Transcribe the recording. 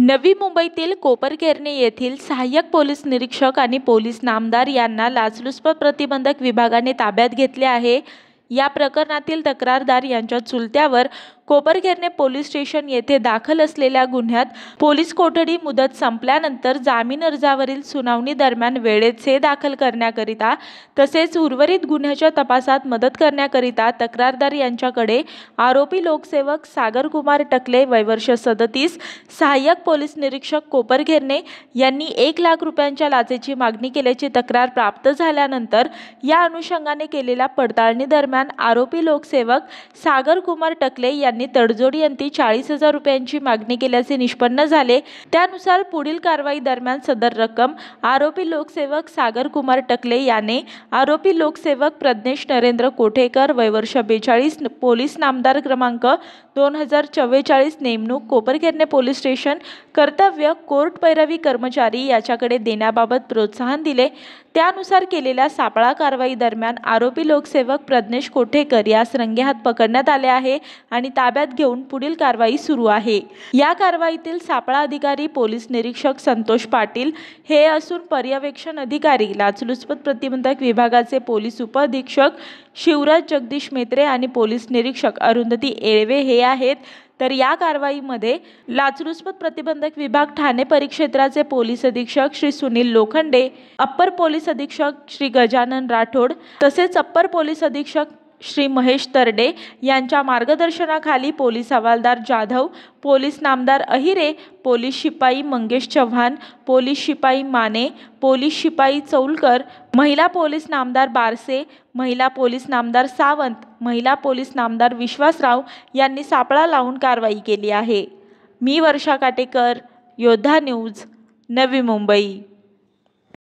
नवी मुंबईतील कोपरखैरणे येथील सहाय्यक पोलीस निरीक्षक आणि पोलीस नामदार यांना लाचलुचपत प्रतिबंधक विभागाने ताब्यात घेतले आहे। या प्रकरणातील तक्रारदार यांच्या चुलत्यावर कोपरखैरणे पोलीस स्टेशन येथे दाखल असलेल्या गुन्ह्यात पोलीस कोठडी मुदत संपल्यानंतर जामीन अर्जावरील सुनावणी दरम्यान वेळेत दाखल करण्याकरिता तसेच उर्वरित गुन्ह्याच्या तपासात मदत करण्याकरिता तक्रारदार यांच्याकडे आरोपी लोकसेवक सागर कुमार टकले वय वर्ष 37 सहाय्यक पोलीस निरीक्षक कोपरखैरणे यांनी 1 लाख रुपयांच्या लाचेची मागणी केल्याची तक्रार प्राप्त झाल्यानंतर या अनुषंगाने केलेल्या पडताळणी दरम्यान आरोपी लोकसेवक सागर कुमार टकले यांनी तडजोडीअंती 40,000 रुपयांची मागणी केल्याचे निष्पन्न झाले। त्यानुसार पुढील कारवाई दरम्यान सदर रक्कम आरोपी लोकसेवक सागर कुमार टकले याने आरोपी लोकसेवक प्रज्ञेश नरेंद्र कोठेकर वय वर्ष 42 पोलीस नामदार क्रमांक 2044 नेमणूक कोपरखैरणे पोलीस स्टेशन कर्तव्य कोर्ट पैरवी कर्मचारी याच्याकडे देण्याबाबत प्रोत्साहन दिले। त्यानुसार केलेल्या सापळा कारवाई दरम्यान आरोपी लोकसेवक प्रज्ञेश कोठेकर यास रंगेहात पकडण्यात आले आहे आणि ताब्यात घेऊन पुढील कारवाई सुरू आहे। या कारवाईतील सापळा अधिकारी पोलीस निरीक्षक संतोष पाटील हे असून पर्यवेक्षण अधिकारी लाचलुचपत प्रतिबंधक विभागाचे पोलीस उपअधीक्षक शिवराज जगदीश मेत्रे आणि पोलीस निरीक्षक अरुंधती येळवे हे आहेत। तर या कारवाईमध्ये लाचलुचपत प्रतिबंधक विभाग ठाणे परिक्षेत्राचे पोलीस अधीक्षक श्री सुनील लोखंडे, अप्पर पोलीस अधीक्षक श्री गजानन राठोड तसेच अप्पर पोलीस अधीक्षक श्री महेश तरडे यांच्या मार्गदर्शनाखाली पोलीस हवालदार जाधव, पोलीस नामदार अहिरे, पोलीस शिपाई मंगेश चव्हाण, पोलीस शिपाई माने, पोलीस शिपाई चौलकर, महिला पोलीस नामदार बारसे, महिला पोलीस नामदार सावंत, महिला पोलीस नामदार विश्वासराव यांनी सापळा लावून कारवाई केली आहे। मी वर्षा काटेकर, योद्धा न्यूज, नवी मुंबई।